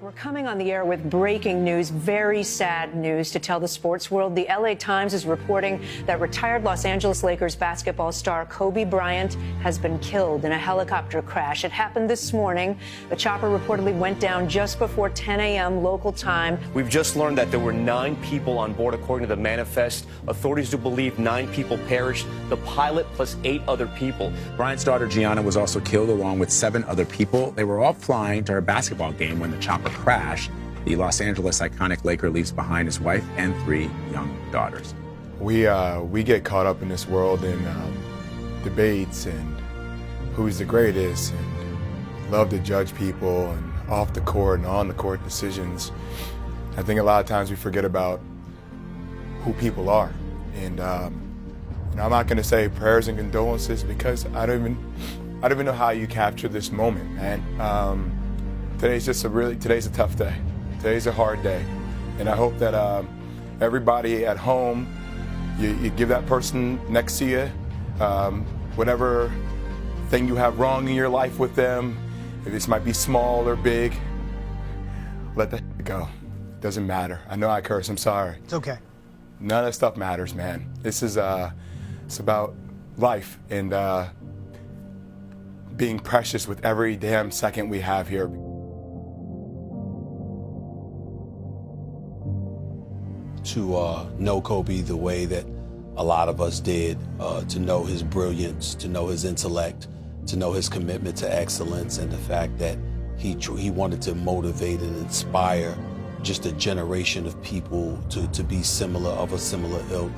We're coming on the air with breaking news, very sad news to tell the sports world. The LA Times is reporting that retired Los Angeles Lakers basketball star Kobe Bryant has been killed in a helicopter crash. It happened this morning. The chopper reportedly went down just before 10 a.m. local time. We've just learned that there were 9 people on board, according to the manifest. Authorities do believe 9 people perished, the pilot plus 8 other people. Bryant's daughter Gianna was also killed along with 7 other people. They were all flying to her basketball game when the chopper crashed. The Los Angeles iconic Laker leaves behind his wife and 3 young daughters. We get caught up in this world in debates and who's the greatest, and love to judge people and off the court and on the court decisions. I think a lot of times we forget about who people are. And I'm not going to say prayers and condolences because I don't even know how you capture this moment, man. Today's a tough day. Today's a hard day. And I hope that everybody at home, you give that person next to you whatever thing you have wrong in your life with them. If this might be small or big, let that go. It doesn't matter. I know I curse, I'm sorry. It's okay. None of that stuff matters, man. This is, it's about life and being precious with every damn second we have here. To know Kobe the way that a lot of us did, to know his brilliance, to know his intellect, to know his commitment to excellence, and the fact that he wanted to motivate and inspire just a generation of people to be of a similar ilk.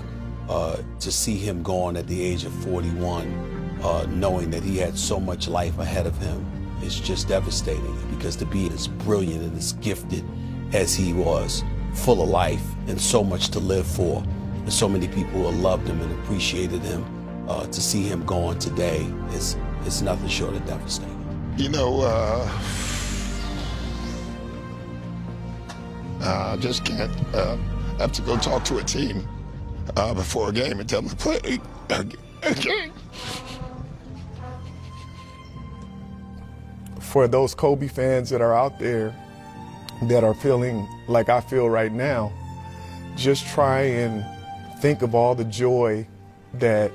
To see him gone at the age of 41, knowing that he had so much life ahead of him, is just devastating, because to be as brilliant and as gifted as he was, full of life and so much to live for, and so many people who loved him and appreciated him, to see him gone today is nothing short of devastating. You know, I just can't have to go talk to a team before a game and tell them to play a game. For those Kobe fans that are out there that are feeling like I feel right now, just try and think of all the joy that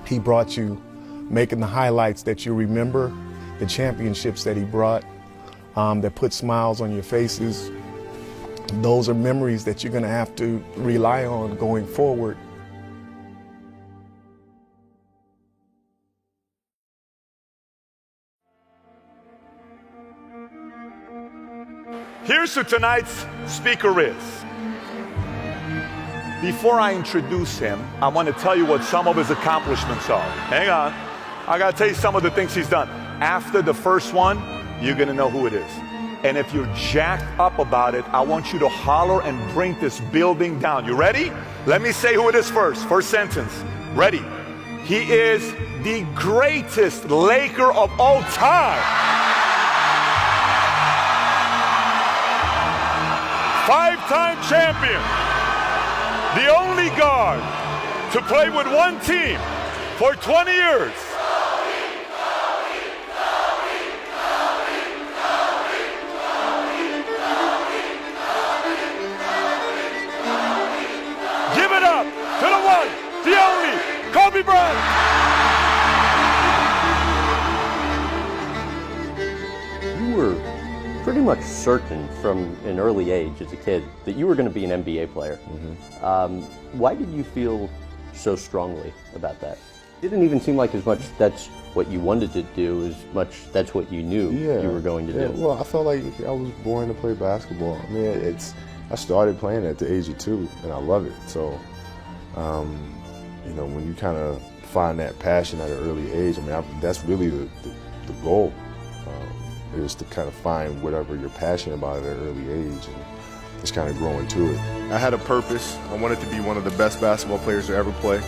he brought you, making the highlights that you remember, the championships that he brought, that put smiles on your faces. Those are memories that you're going to have to rely on going forward. Here's who tonight's speaker is. Before I introduce him, I want to tell you what some of his accomplishments are. Hang on. I got to tell you some of the things he's done. After the first one, you're going to know who it is. And if you're jacked up about it, I want you to holler and bring this building down. You ready? Let me say who it is first. First sentence. Ready? He is the greatest Laker of all time. 5-time champion. The only guard to play with one team for 20 years. Give it up to the one, the only, Kobe Bryant. You were pretty much certain from an early age as a kid that you were going to be an NBA player. Mm-hmm. Why did you feel so strongly about that? It didn't even seem like as much that's what you wanted to do as much that's what you knew you were going to do. Well, I felt like I was born to play basketball. I mean, I started playing at the age of 2, and I love it. So, you know, when you kind of find that passion at an early age, I mean, that's really the goal. Is to kind of find whatever you're passionate about at an early age and just kind of grow into it. I had a purpose. I wanted to be one of the best basketball players to ever play.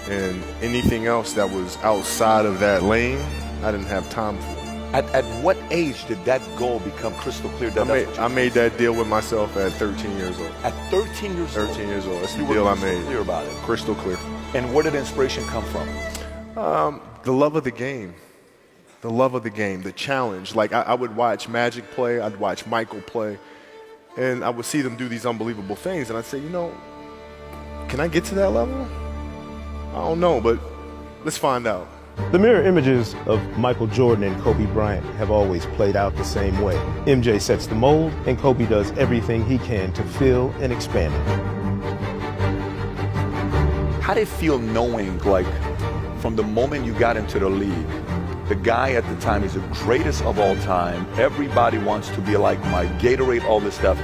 And anything else that was outside of that lane, I didn't have time for. At what age did that goal become crystal clear? I made that deal with myself at 13 years old. At 13 years old? 13 years old. That's the deal I made. Clear about it. Crystal clear. And where did inspiration come from? The love of the game. the love of the game, the challenge. Like I would watch Magic play, I'd watch Michael play, and I would see them do these unbelievable things, and I'd say, you know, can I get to that level? I don't know, but let's find out. The mirror images of Michael Jordan and Kobe Bryant have always played out the same way. MJ sets the mold, and Kobe does everything he can to fill and expand it. How did it feel knowing, like, from the moment you got into the league, the guy at the time is the greatest of all time, everybody wants to be like Mike, Gatorade, all this stuff.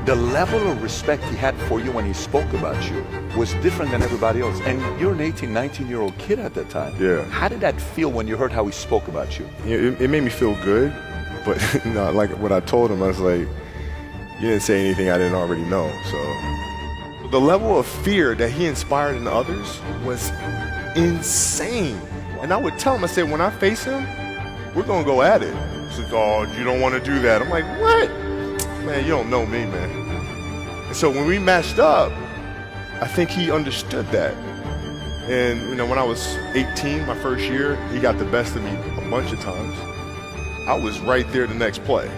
The level of respect he had for you when he spoke about you was different than everybody else. And you're an 18, 19-year-old kid at that time. Yeah. How did that feel when you heard how he spoke about you? It made me feel good, but no, like what I told him, I was like, you didn't say anything I didn't already know. So the level of fear that he inspired in others was insane. And I would tell him, I said, when I face him, we're going to go at it. He said, oh, you don't want to do that. I'm like, what? Man, you don't know me, man. And so when we matched up, I think he understood that. And, you know, when I was 18, my first year, he got the best of me a bunch of times. I was right there the next play.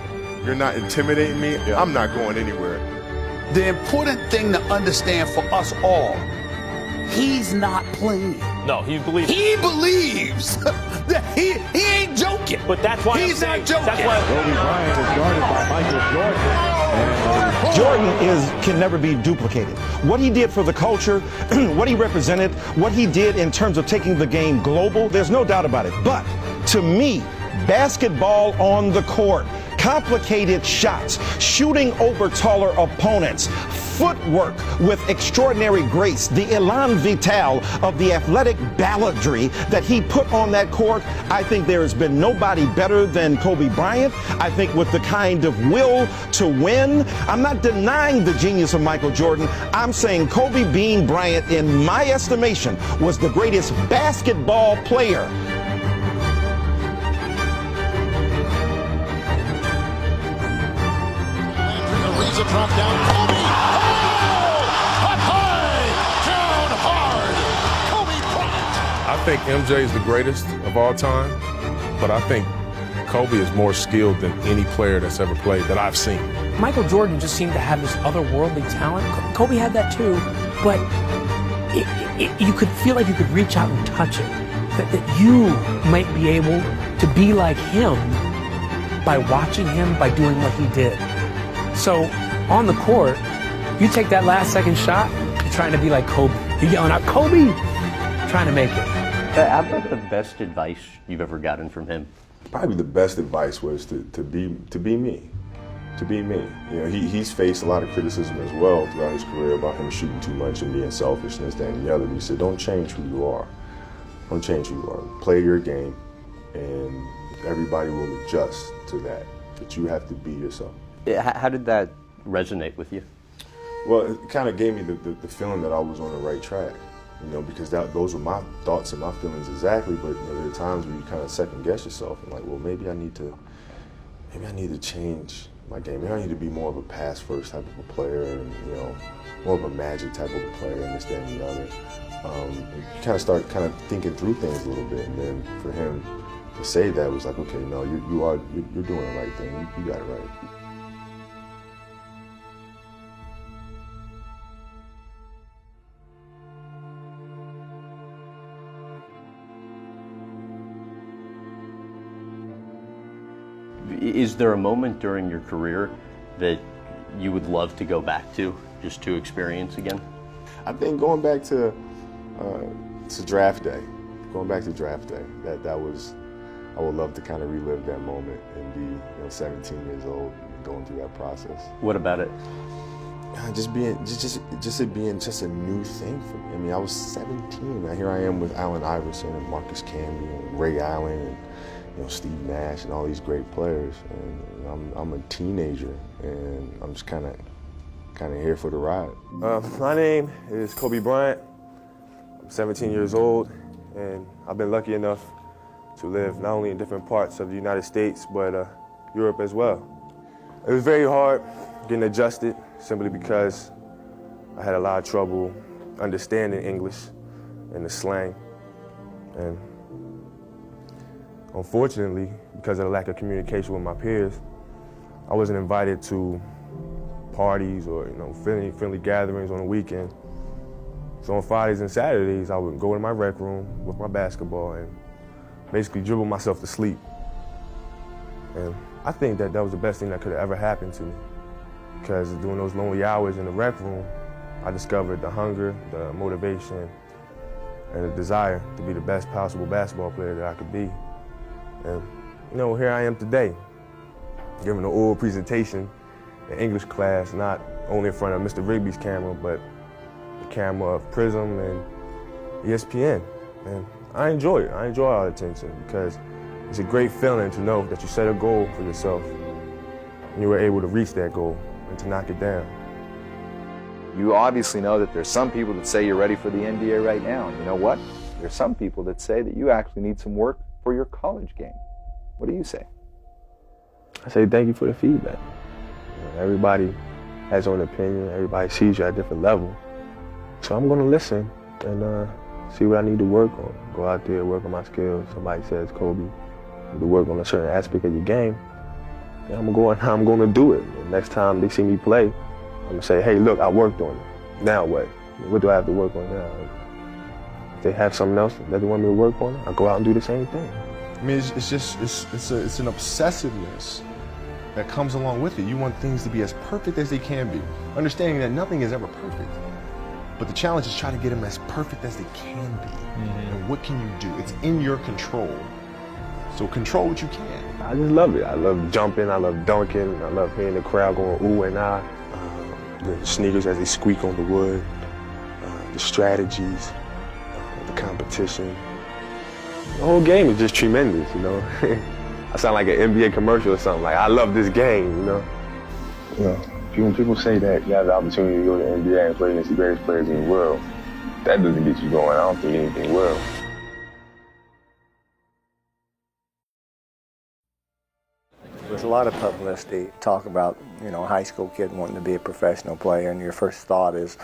You're not intimidating me. Yeah. I'm not going anywhere. The important thing to understand for us all, he's not playing. No, he believes. He believes that he ain't joking. But that's why he's not joking. That's why Kobe Bryant is guarded by Michael Jordan. Jordan can never be duplicated. What he did for the culture, what he represented, what he did in terms of taking the game global, there's no doubt about it. But to me, basketball on the court, complicated shots, shooting over taller opponents, footwork with extraordinary grace, the elan vital of the athletic balladry that he put on that court. I think there has been nobody better than Kobe Bryant. I think with the kind of will to win, I'm not denying the genius of Michael Jordan. I'm saying Kobe Bean Bryant, in my estimation, was the greatest basketball player. A drop down, Kobe! Oh! Up high, down hard, Kobe Bryant! I think MJ is the greatest of all time, but I think Kobe is more skilled than any player that's ever played that I've seen. Michael Jordan just seemed to have this otherworldly talent. Kobe had that too, but you could feel like you could reach out and touch it, that you might be able to be like him by watching him, by doing what he did. So on the court, you take that last second shot, you're trying to be like Kobe. You're yelling out, Kobe, trying to make it. How about the best advice you've ever gotten from him? Probably the best advice was to be me. To be me. You know, he's faced a lot of criticism as well throughout his career about him shooting too much and being selfish and this, that, and the other. He said, don't change who you are. Don't change who you are. Play your game, and everybody will adjust to that. But you have to be yourself. How did that resonate with you? Well, it kind of gave me the feeling that I was on the right track, you know, because those were my thoughts and my feelings exactly. But you know, there are times where you kind of second guess yourself and like, well, maybe I need to change my game. Maybe I need to be more of a pass first type of a player, and you know, more of a Magic type of a player, and this, that, and the other. You kind of start thinking through things a little bit, and then for him to say that was like, okay, no, you're doing the right thing. You got it right. Is there a moment during your career that you would love to go back to, just to experience again? I think going back to draft day, that was, I would love to kind of relive that moment and be 17 years old and going through that process. What about it? Just it being just a new thing for me. I mean, I was 17. Now here I am with Allen Iverson and Marcus Camby and Ray Allen and Steve Nash and all these great players. And I'm a teenager, and I'm just kind of here for the ride. My name is Kobe Bryant. I'm 17 years old, and I've been lucky enough to live not only in different parts of the United States, but Europe as well. It was very hard getting adjusted, simply because I had a lot of trouble understanding English and the slang. And Unfortunately, because of the lack of communication with my peers, I wasn't invited to parties or friendly gatherings on the weekend. So on Fridays and Saturdays, I would go in my rec room with my basketball and basically dribble myself to sleep. And I think that was the best thing that could have ever happened to me, because during those lonely hours in the rec room, I discovered the hunger, the motivation, and the desire to be the best possible basketball player that I could be. And here I am today, giving an oral presentation in English class, not only in front of Mr. Rigby's camera, but the camera of Prism and ESPN. And I enjoy it. I enjoy all the attention, because it's a great feeling to know that you set a goal for yourself and you were able to reach that goal and to knock it down. You obviously know that there's some people that say you're ready for the NBA right now. And you know what? There's some people that say that you actually need some work for your college game. What do you say? I say thank you for the feedback. Everybody has their own opinion. Everybody sees you at a different level. So I'm going to listen and see what I need to work on. Go out there, work on my skills. Somebody says, Kobe, you need to work on a certain aspect of your game. And I'm going to do it. And next time they see me play, I'm going to say, hey, look, I worked on it. Now what? What do I have to work on now? If they have something else that they want me to work on, I'll go out and do the same thing. I mean, it's an obsessiveness that comes along with it. You want things to be as perfect as they can be, understanding that nothing is ever perfect. But the challenge is trying to get them as perfect as they can be. Mm-hmm. And what can you do? It's in your control. So control what you can. I just love it. I love jumping. I love dunking. I love hearing the crowd going ooh and ah. The sneakers as they squeak on the wood. The strategies. The competition. The whole game is just tremendous, I sound like an NBA commercial or something. Like, I love this game, When people say that you have the opportunity to go to the NBA and play against the greatest players in the world, that doesn't get you going. I don't think anything will. There's a lot of publicity, talk about, a high school kid wanting to be a professional player, and your first thought is,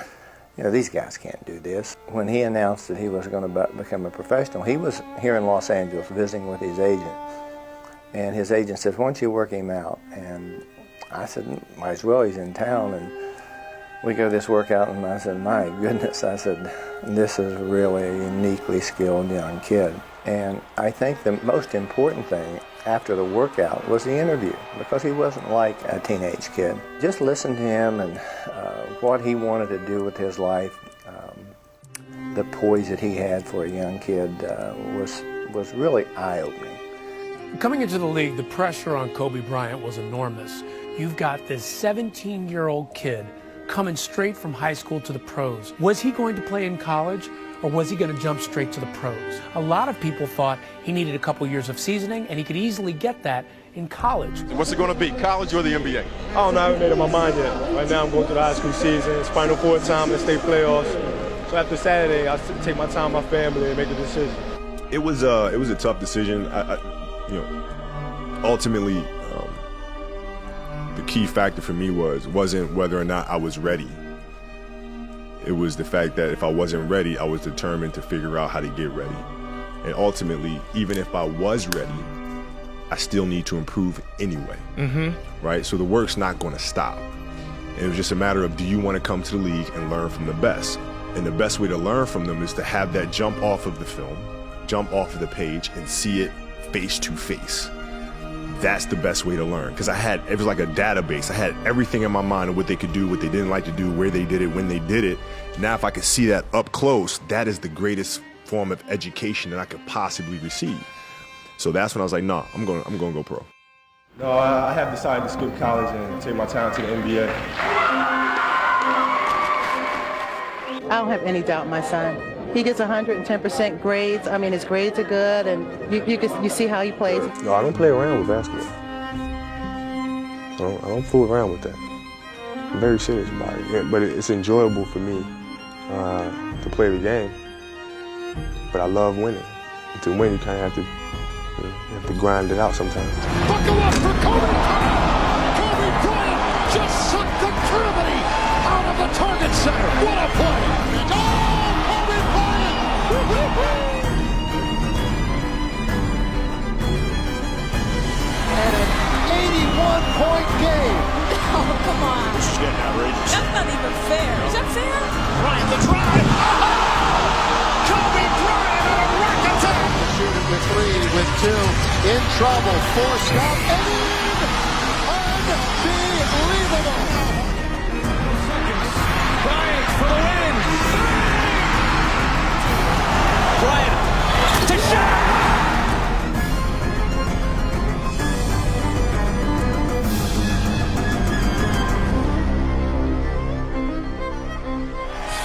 these guys can't do this. When he announced that he was going to become a professional, he was here in Los Angeles visiting with his agent. And his agent said, why don't you work him out? And I said, might as well, he's in town. And we go to this workout, and I said, my goodness, I said, this is really a uniquely skilled young kid. And I think the most important thing after the workout was the interview, because he wasn't like a teenage kid. Just listen to him and what he wanted to do with his life. The poise that he had for a young kid was really eye-opening. Coming into the league, the pressure on Kobe Bryant was enormous. You've got this 17-year-old kid coming straight from high school to the pros. Was he going to play in college, or was he going to jump straight to the pros? A lot of people thought he needed a couple years of seasoning, and he could easily get that in college. What's it going to be, college or the NBA? I don't know. I haven't made up my mind yet. Right now I'm going through the high school season. It's Final Four time in state playoffs. So after Saturday, I'll take my time with my family and make a decision. It was a tough decision. Ultimately, the key factor for me wasn't whether or not I was ready. It was the fact that if I wasn't ready, I was determined to figure out how to get ready. And ultimately, even if I was ready, I still need to improve anyway, right? So the work's not going to stop. And it was just a matter of, do you want to come to the league and learn from the best? And the best way to learn from them is to have that jump off of the film, jump off of the page, and see it face to face. That's the best way to learn, because it was like a database. I had everything in my mind of what they could do, what they didn't like to do, where they did it, when they did it. Now if I could see that up close, that is the greatest form of education that I could possibly receive. So that's when I was like, no, I'm going to go pro. No, I have decided to skip college and take my time to the NBA. I don't have any doubt in my son. He gets 110% grades. I mean, his grades are good, and you see how he plays. No, I don't play around with basketball. I don't fool around with that. I'm very serious about it. But it's enjoyable for me to play the game. But I love winning. And to win, you kind of have to grind it out sometimes. Buckle up for Kobe! Kobe Bryant just sucked the gravity out of the target center. What a play! Kobe Bryant! Come on. This is getting outrageous. That's not even fair. Is that fair? Bryant the drive. Kobe Bryant on a rack attack. To shoot it with three, with two, in trouble, forced up, and unbelievable. Bryant for the win. Bryant to shot.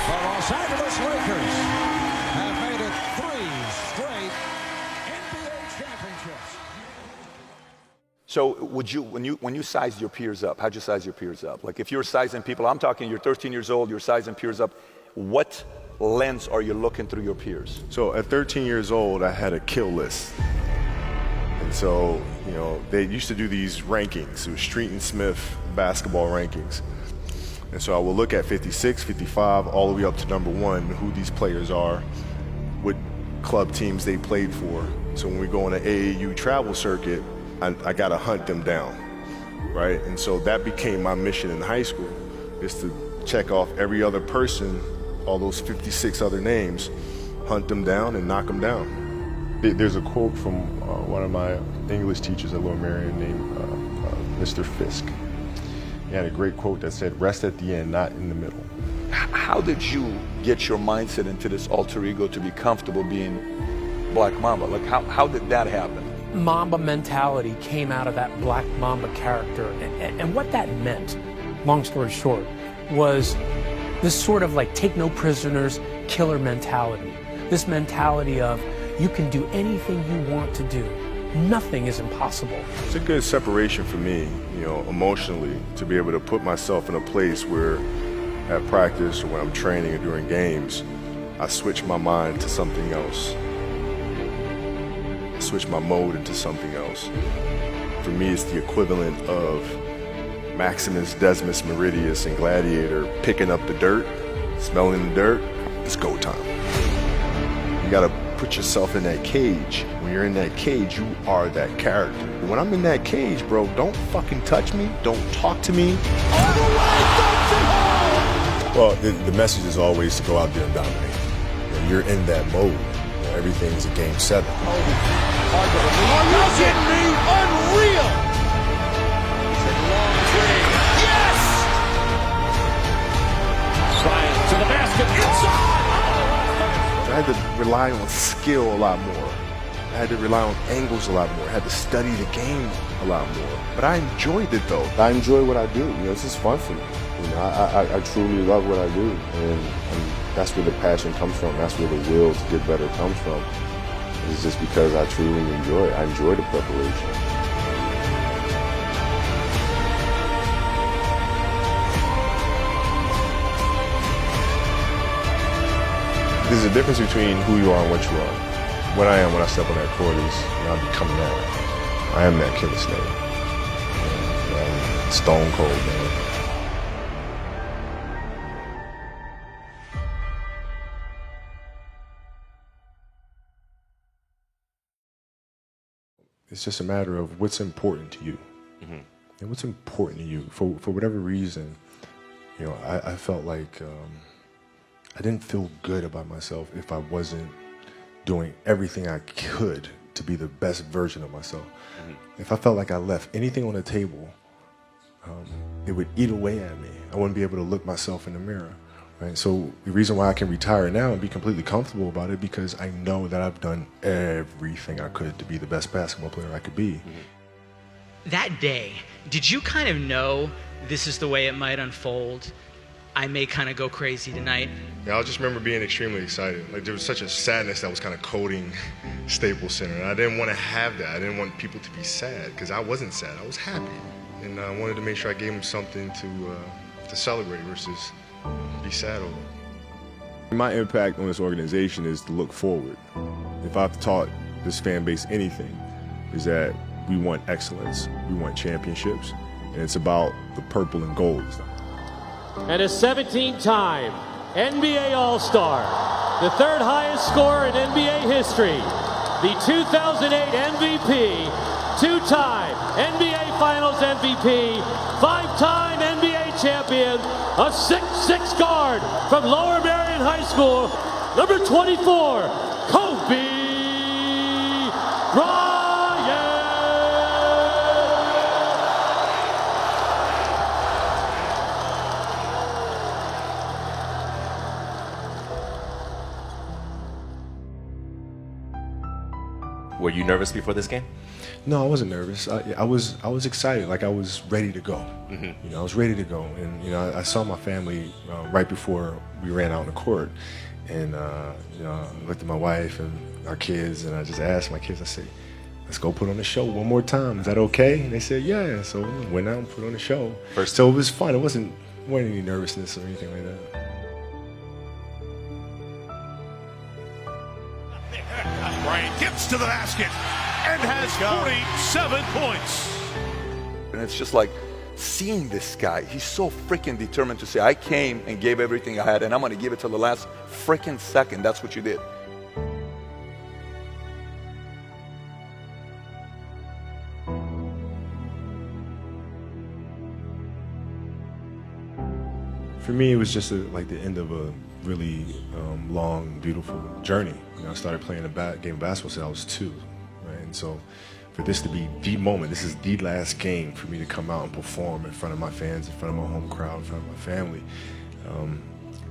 The Los Angeles Lakers have made it 3 straight NBA championships. So would you, when you sized your peers up, how'd you size your peers up? Like if you're sizing people, I'm talking you're 13 years old, you're sizing peers up, what lens are you looking through your peers? So at 13 years old, I had a kill list. And so, you know, they used to do these rankings. It was Street and Smith basketball rankings. And so I will look at 56, 55, all the way up to number 1, who these players are, what club teams they played for. So when we go on an AAU travel circuit, I got to hunt them down, right? And so that became my mission in high school, is to check off every other person, all those 56 other names, hunt them down and knock them down. There's a quote from one of my English teachers at Lower Merion named Mr. Fisk. He had a great quote that said, rest at the end, not in the middle. How did you get your mindset into this alter ego to be comfortable being Black Mamba? Like how did that happen? Mamba mentality came out of that Black Mamba character. And what that meant, long story short, was this sort of like take no prisoners, killer mentality. This mentality of you can do anything you want to do. Nothing is impossible. It's a good separation for me, you know, emotionally, to be able to put myself in a place where at practice or when I'm training or during games, I switch my mind to something else. I switch my mode into something else. For me, it's the equivalent of Maximus Decimus Meridius in Gladiator picking up the dirt, smelling the dirt. It's go time. You gotta put yourself in that cage. When you're in that cage, you are that character. When I'm in that cage, bro, don't fucking touch me. Don't talk to me. Well, the message is always to go out there and dominate. When you're in that mode, you know, everything's a game 7. Are you kidding me? Unreal! Long three. Yes! Bryant to the basket. Inside! I had to rely on skill a lot more. I had to rely on angles a lot more. I had to study the game a lot more. But I enjoyed it though. I enjoy what I do. You know, this is fun for me. You know, I truly love what I do, and that's where the passion comes from. That's where the will to get better comes from. It's just because I truly enjoy it. I enjoy the preparation. There's a difference between who you are and what you are. What I am when I step on that court is, you know, I'm becoming that. I am that killer snake. You know, I'm stone cold, man. It's just a matter of what's important to you. Mm-hmm. And what's important to you. For whatever reason, you know, I felt like I didn't feel good about myself if I wasn't doing everything I could to be the best version of myself. Mm-hmm. If I felt like I left anything on the table, it would eat away at me. I wouldn't be able to look myself in the mirror. Right? So the reason why I can retire now and be completely comfortable about it, because I know that I've done everything I could to be the best basketball player I could be. Mm-hmm. That day, did you kind of know this is the way it might unfold? I may kind of go crazy tonight. Yeah, I just remember being extremely excited. Like there was such a sadness that was kind of coating Staples Center, and I didn't want to have that. I didn't want people to be sad because I wasn't sad. I was happy, and I wanted to make sure I gave them something to celebrate versus be sad over. My impact on this organization is to look forward. If I've taught this fan base anything, is that we want excellence, we want championships, and it's about the purple and gold. And a 17-time NBA All-Star, the third highest scorer in NBA history, the 2008 MVP, two-time NBA Finals MVP, five-time NBA a 6'6" guard from Lower Merion High School, number 24, Kobe Bryant. Were you nervous before this game? No, I wasn't nervous. I was excited. Like I was ready to go. Mhm. You know, I was ready to go. And you know, I saw my family right before we ran out on the court, and you know, I looked at my wife and our kids, and I just asked my kids. I said, "Let's go put on the show one more time. Is that okay?" And they said, "Yeah." So we went out and put on the show. So it was fun. It wasn't any nervousness or anything like that. Bryant gets to the basket and has 47 points. And it's just like seeing this guy. He's so freaking determined to say, I came and gave everything I had, and I'm going to give it till the last freaking second. That's what you did. For me, it was just like the end of a really long, beautiful journey. You know, I started playing a game of basketball since I was 2, right? And so for this to be the moment, this is the last game for me to come out and perform in front of my fans, in front of my home crowd, in front of my family.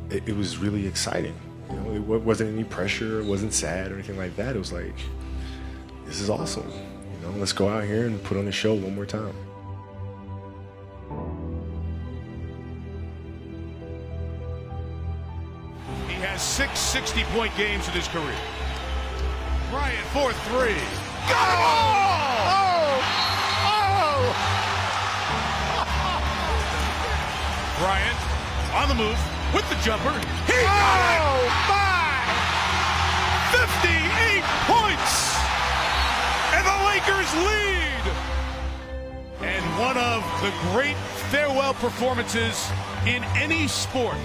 It was really exciting. You know, it wasn't any pressure, it wasn't sad or anything like that. It was like, this is awesome. You know, let's go out here and put on the show one more time. He has 6 60-point games in his career. Bryant for 3. Got it! Bryant on the move with the jumper. He got it! 58 points! And the Lakers lead! And one of the great farewell performances in any sport.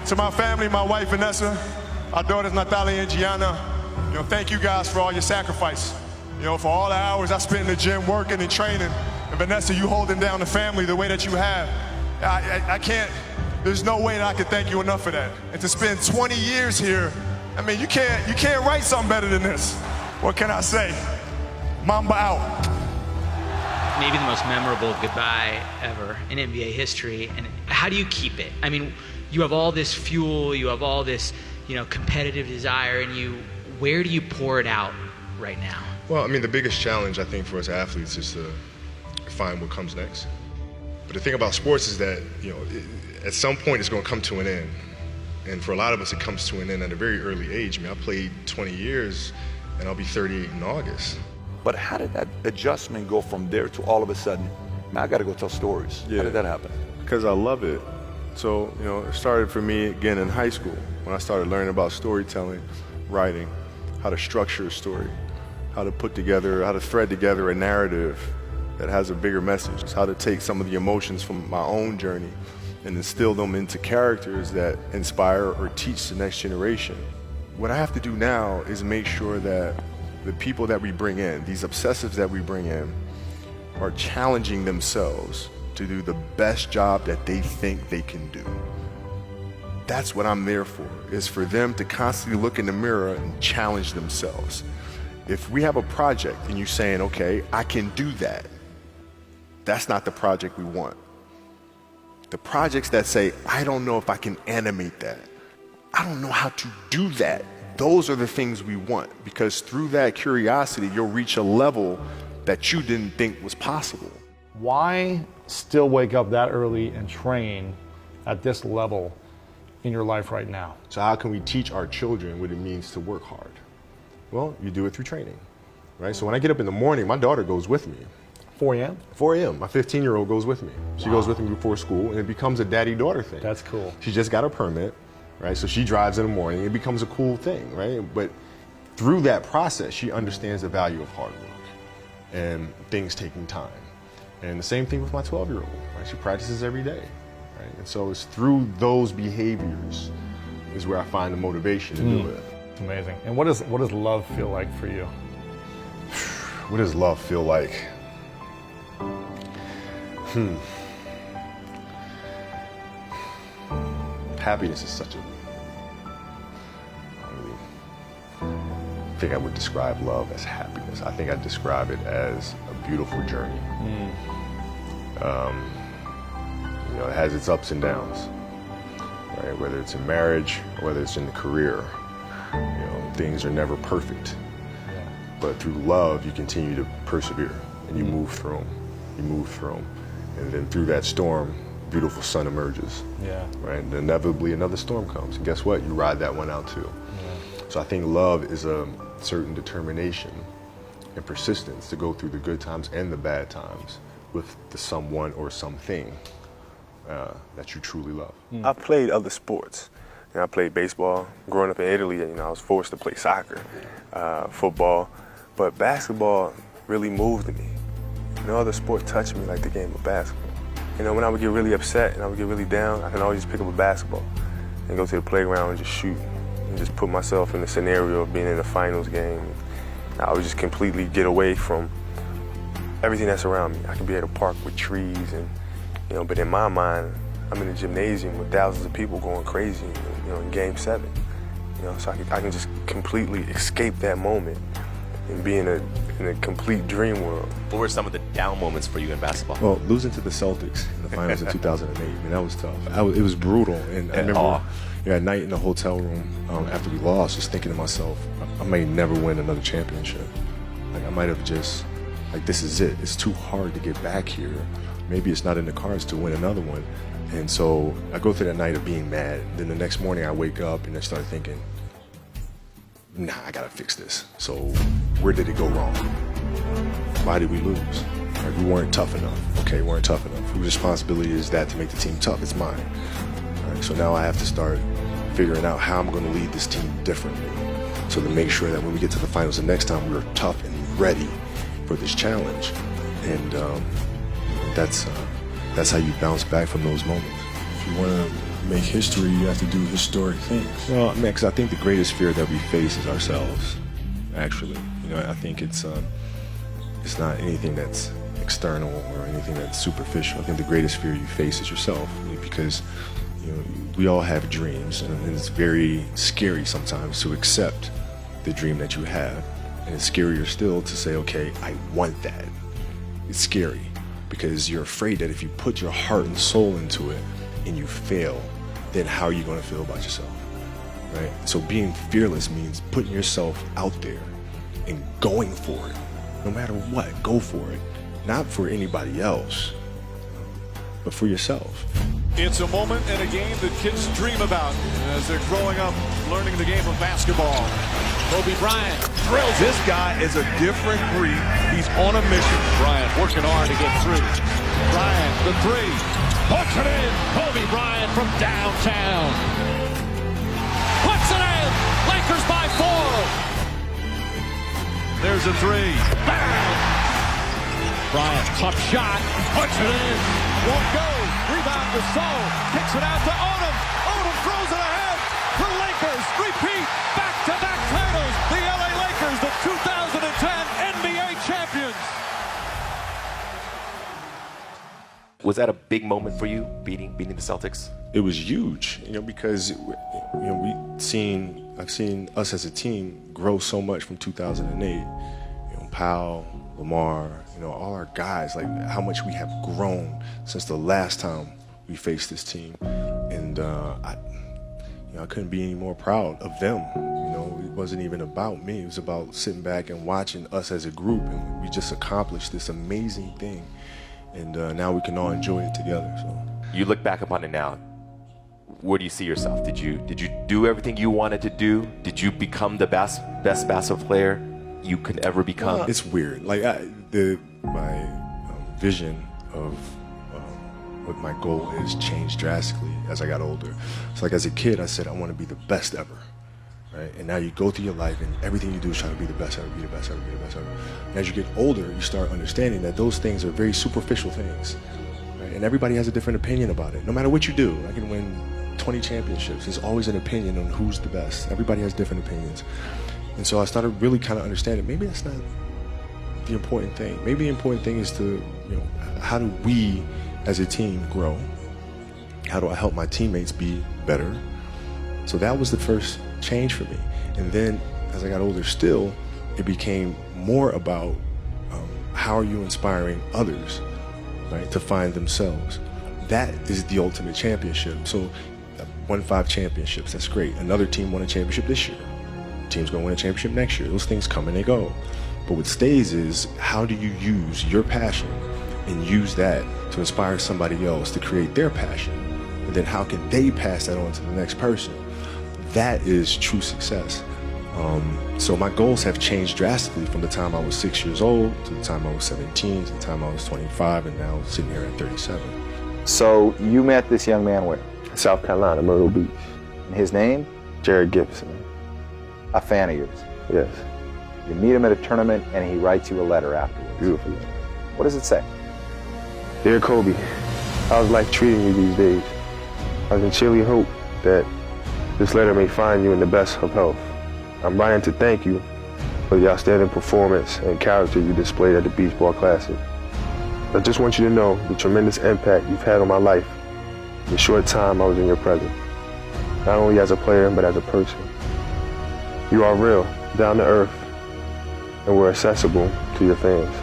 To my family, my wife Vanessa, our daughters Natalia and Gianna, you know, thank you guys for all your sacrifice. You know, for all the hours I spent in the gym working and training. And Vanessa, you holding down the family the way that you have. I can't, there's no way that I can thank you enough for that. And to spend 20 years here, I mean, you can't write something better than this. What can I say? Mamba out. Maybe the most memorable goodbye ever in NBA history. And how do you keep it? I mean, you have all this fuel, you have all this, you know, competitive desire, and where do you pour it out right now? Well, I mean, the biggest challenge, I think, for us athletes is to find what comes next. But the thing about sports is that, you know, at some point it's going to come to an end. And for a lot of us, it comes to an end at a very early age. I mean, I played 20 years, and I'll be 38 in August. But how did that adjustment go from there to all of a sudden, man, I got to go tell stories? Yeah. How did that happen? Because I love it. So, you know, it started for me again in high school when I started learning about storytelling, writing, how to structure a story, how to thread together a narrative that has a bigger message, how to take some of the emotions from my own journey and instill them into characters that inspire or teach the next generation. What I have to do now is make sure that the people that we bring in, these obsessives that we bring in, are challenging themselves to do the best job that they think they can do. That's what I'm there for, is for them to constantly look in the mirror and challenge themselves. If we have a project and you're saying, okay, I can do that, that's not the project we want. The projects that say, I don't know if I can animate that, I don't know how to do that, those are the things we want, because through that curiosity, you'll reach a level that you didn't think was possible. Why still wake up that early and train at this level in your life right now? So how can we teach our children what it means to work hard? Well, you do it through training, right? So when I get up in the morning, my daughter goes with me. 4 a.m.? 4 a.m. My 15-year-old goes with me. She goes with me before school, and it becomes a daddy-daughter thing. That's cool. She just got a permit, right? So she drives in the morning. It becomes a cool thing, right? But through that process, she understands the value of hard work and things taking time. And the same thing with my 12-year-old, right? She practices every day, right? And so it's through those behaviors is where I find the motivation to do it. Amazing. And what does love feel like for you? What does love feel like? happiness is such a, I don't really think I would describe love as happiness. I think I'd describe it as a beautiful journey. You know, it has its ups and downs, right? Whether it's in marriage or whether it's in the career, you know, things are never perfect. But through love, you continue to persevere and you move through them. You move through them. And then through that storm, beautiful sun emerges. Yeah. Right? And inevitably another storm comes. And guess what? You ride that one out too. So I think love is a certain determination and persistence to go through the good times and the bad times with the someone or something that you truly love. I played other sports. You know, I played baseball. Growing up in Italy, you know, I was forced to play soccer, football, but basketball really moved me. No other sport touched me like the game of basketball. You know, when I would get really upset and I would get really down, I can always just pick up a basketball and go to the playground and just shoot and just put myself in the scenario of being in a finals game. I would just completely get away from everything that's around me. I could be at a park with trees and, you know, but in my mind, I'm in a gymnasium with thousands of people going crazy, you know, in Game 7. You know, so I can just completely escape that moment and be in a complete dream world. What were some of the down moments for you in basketball? Well, losing to the Celtics in the finals in 2008, I mean, that was tough. It was brutal. And I remember at night in the hotel room after we lost, just thinking to myself, I may never win another championship. Like, I might have just, like, this is it. It's too hard to get back here. Maybe it's not in the cards to win another one. And so I go through that night of being mad. Then the next morning I wake up and I start thinking, nah, I gotta fix this. So where did it go wrong? Why did we lose? Like, we weren't tough enough. Okay, we weren't tough enough. Whose responsibility is that to make the team tough? It's mine. Right, so now I have to start figuring out how I'm gonna lead this team differently. So to make sure that when we get to the finals the next time, we're tough and ready for this challenge. And that's how you bounce back from those moments. If you want to make history, you have to do historic things. Well, man, because I think the greatest fear that we face is ourselves, actually. You know, I think it's not anything that's external or anything that's superficial. I think the greatest fear you face is yourself, because, you know, we all have dreams, and it's very scary sometimes to accept the dream that you have. And it's scarier still to say, okay, I want that. It's scary because you're afraid that if you put your heart and soul into it and you fail, then how are you going to feel about yourself, right? So being fearless means putting yourself out there and going for it. No matter what, go for it. Not for anybody else, but for yourself. It's a moment in a game that kids dream about as they're growing up, learning the game of basketball. Kobe Bryant drills. This guy is a different breed. He's on a mission. Bryant working hard to get through. Bryant, the three. Puts it in. Kobe Bryant from downtown. Puts it in. Lakers by 4. There's a three. Bang! Bryant, tough shot. Puts it in. Won't go. Rebound to Sol. Kicks it out to Odom. Odom throws it ahead. The Lakers repeat back-to-back titles. The LA Lakers, the 2010 NBA champions. Was that a big moment for you, beating the Celtics? It was huge, you know, because, you know, I've seen us as a team grow so much from 2008. You know, Powell, Lamar, you know, all our guys, like how much we have grown since the last time we faced this team. And I couldn't be any more proud of them. You know, it wasn't even about me. It was about sitting back and watching us as a group, and we just accomplished this amazing thing. And now we can all enjoy it together. So you look back upon it now. Where do you see yourself? Did you do everything you wanted to do? Did you become the best basketball player you could ever become? It's weird. Like my vision of what my goal is changed drastically as I got older. It's like as a kid, I said I want to be the best ever, right? And now you go through your life and everything you do is try to be the best ever, be the best ever, be the best ever. And as you get older, you start understanding that those things are very superficial things, right? And everybody has a different opinion about it. No matter what you do, I can win 20 championships. There's always an opinion on who's the best. Everybody has different opinions. And so I started really kind of understanding maybe that's not the important thing. Maybe the important thing is to, you know, how do we as a team grow? How do I help my teammates be better? So that was the first change for me. And then as I got older still, it became more about how are you inspiring others, right, to find themselves. That is the ultimate championship. So won 5 championships, that's great. Another team won a championship this year. Team's gonna win a championship next year. Those things come and they go. But what stays is, how do you use your passion and use that to inspire somebody else to create their passion? And then how can they pass that on to the next person? That is true success. So my goals have changed drastically from the time I was 6 years old to the time I was 17 to the time I was 25, and now sitting here at 37. So you met this young man where? South Carolina, Myrtle Beach. And his name? Jared Gibson. A fan of yours? Yes. You meet him at a tournament and he writes you a letter afterwards. Beautiful letter. What does it say? Dear Kobe, how's life treating you these days? I sincerely hope that this letter may find you in the best of health. I'm writing to thank you for the outstanding performance and character you displayed at the Beach Ball Classic. I just want you to know the tremendous impact you've had on my life in the short time I was in your presence, not only as a player, but as a person. You are real, down to earth, and we're accessible to your fans.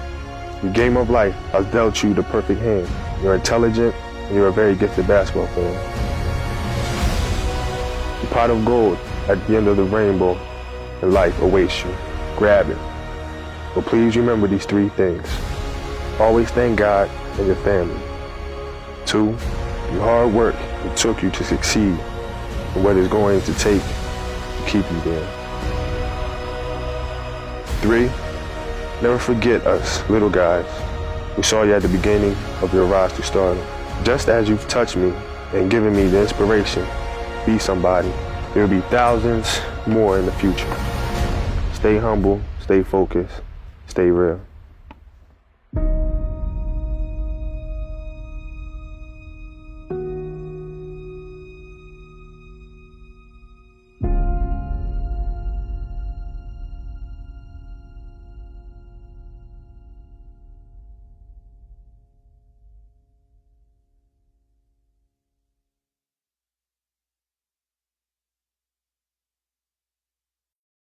Your game of life has dealt you the perfect hand. You're intelligent, and you're a very gifted basketball player. The pot of gold at the end of the rainbow in life awaits you. Grab it. But please remember these 3 things. Always thank God and your family. 2, your hard work it took you to succeed and what it's going to take to keep you there. 3, never forget us, little guys. We saw you at the beginning of your rise to stardom. Just as you've touched me and given me the inspiration to be somebody, there will be thousands more in the future. Stay humble, stay focused, stay real.